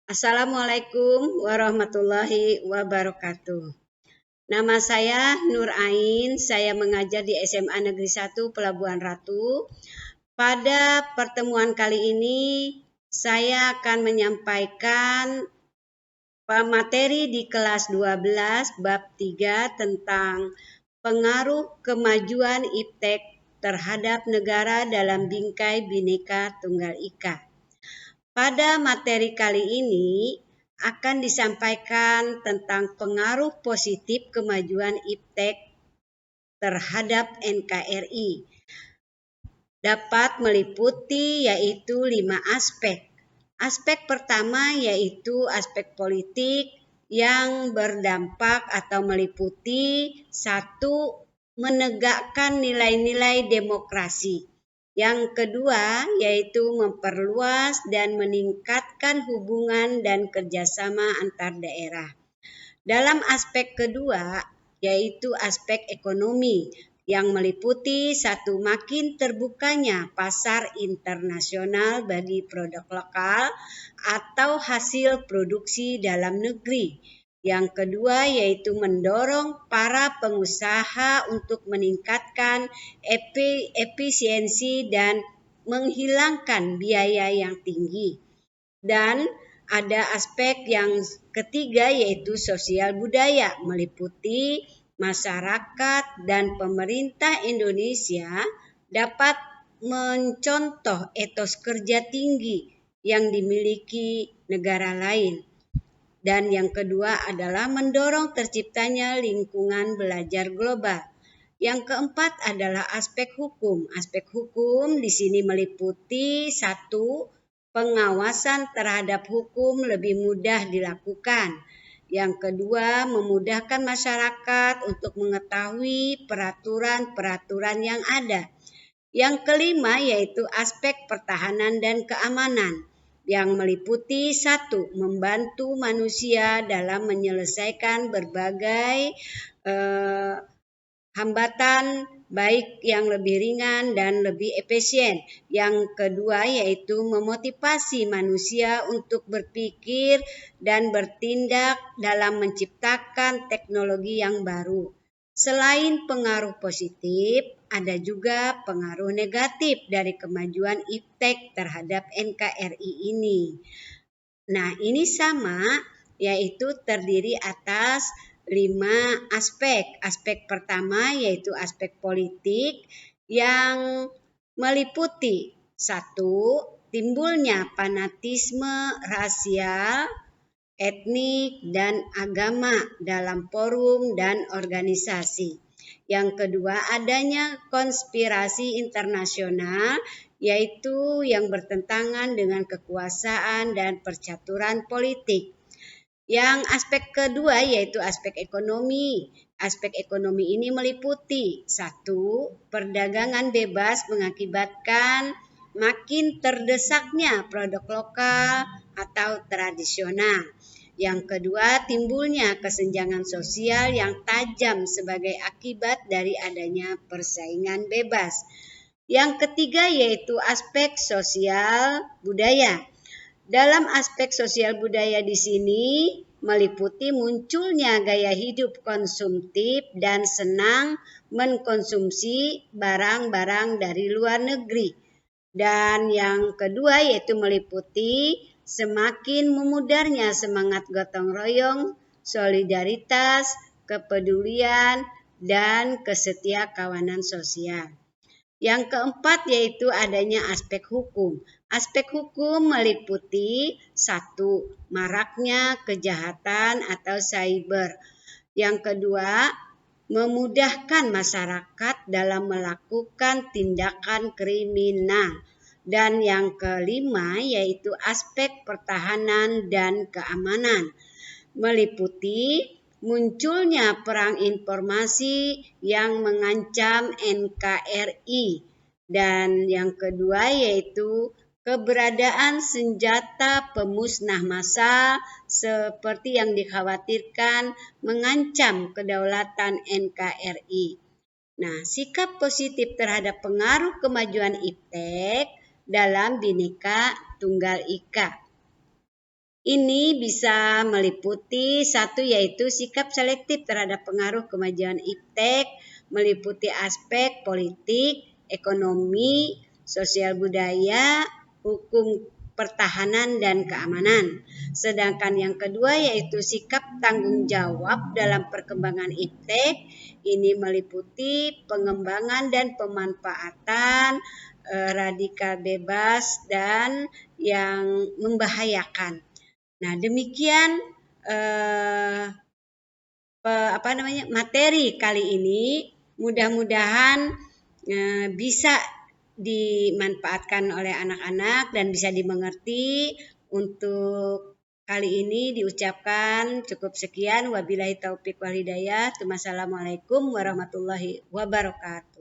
Assalamualaikum warahmatullahi wabarakatuh. Nama saya Nur Ain, saya mengajar di SMA Negeri 1 Pelabuhan Ratu. Pada pertemuan kali ini, saya akan menyampaikan materi di kelas 12 bab 3 tentang pengaruh kemajuan iptek terhadap negara dalam bingkai Bhinneka Tunggal Ika. Pada materi kali ini akan disampaikan tentang pengaruh positif kemajuan iptek terhadap NKRI. Dapat meliputi yaitu 5 aspek. Aspek pertama yaitu aspek politik yang berdampak atau meliputi 1. Menegakkan nilai-nilai demokrasi. Yang kedua yaitu memperluas dan meningkatkan hubungan dan kerjasama antar daerah. Dalam aspek kedua yaitu aspek ekonomi yang meliputi 1. Makin terbukanya pasar internasional bagi produk lokal atau hasil produksi dalam negeri. Yang kedua yaitu mendorong para pengusaha untuk meningkatkan efisiensi dan menghilangkan biaya yang tinggi. Dan ada aspek yang ketiga yaitu sosial budaya, meliputi masyarakat dan pemerintah Indonesia dapat mencontoh etos kerja tinggi yang dimiliki negara lain. Dan yang kedua adalah mendorong terciptanya lingkungan belajar global. Yang keempat adalah aspek hukum. Aspek hukum di sini meliputi 1. Pengawasan terhadap hukum lebih mudah dilakukan. Yang kedua, memudahkan masyarakat untuk mengetahui peraturan-peraturan yang ada. Yang kelima yaitu aspek pertahanan dan keamanan yang meliputi 1. Membantu manusia dalam menyelesaikan berbagai hambatan baik yang lebih ringan dan lebih efisien. Yang kedua yaitu memotivasi manusia untuk berpikir dan bertindak dalam menciptakan teknologi yang baru. Selain pengaruh positif, ada juga pengaruh negatif dari kemajuan iptek terhadap NKRI ini. Nah, ini sama, yaitu terdiri atas 5 aspek. Aspek pertama yaitu aspek politik yang meliputi 1. Timbulnya fanatisme rasial, etnik, dan agama dalam forum dan organisasi. Yang kedua, adanya konspirasi internasional, yaitu yang bertentangan dengan kekuasaan dan percaturan politik. Yang aspek kedua yaitu aspek ekonomi. Aspek ekonomi ini meliputi 1. Perdagangan bebas mengakibatkan makin terdesaknya produk lokal atau tradisional. Yang kedua, timbulnya kesenjangan sosial yang tajam sebagai akibat dari adanya persaingan bebas. Yang ketiga yaitu aspek sosial budaya. Dalam aspek sosial budaya di sini meliputi munculnya gaya hidup konsumtif dan senang mengkonsumsi barang-barang dari luar negeri. Dan yang kedua yaitu meliputi semakin memudarnya semangat gotong royong, solidaritas, kepedulian, dan kesetiakawanan sosial. Yang keempat yaitu adanya aspek hukum. Aspek hukum meliputi 1. Maraknya kejahatan atau cyber. Yang kedua, memudahkan masyarakat dalam melakukan tindakan kriminal. Dan yang kelima yaitu aspek pertahanan dan keamanan, meliputi munculnya perang informasi yang mengancam NKRI. Dan yang kedua yaitu keberadaan senjata pemusnah massal seperti yang dikhawatirkan mengancam kedaulatan NKRI. Nah, sikap positif terhadap pengaruh kemajuan iptek dalam Bhinneka Tunggal Ika. Ini bisa meliputi satu yaitu sikap selektif terhadap pengaruh kemajuan iptek, meliputi aspek politik, ekonomi, sosial budaya, hukum pertahanan dan keamanan. Sedangkan yang kedua yaitu sikap tanggung jawab dalam perkembangan iptek, ini meliputi pengembangan dan pemanfaatan radikal bebas dan yang membahayakan. Nah, demikian materi kali ini. Mudah-mudahan bisa dimanfaatkan oleh anak-anak dan bisa dimengerti. Untuk kali ini diucapkan cukup sekian. Wabillahi taufik wal hidayah. Wassalamualaikum warahmatullahi wabarakatuh.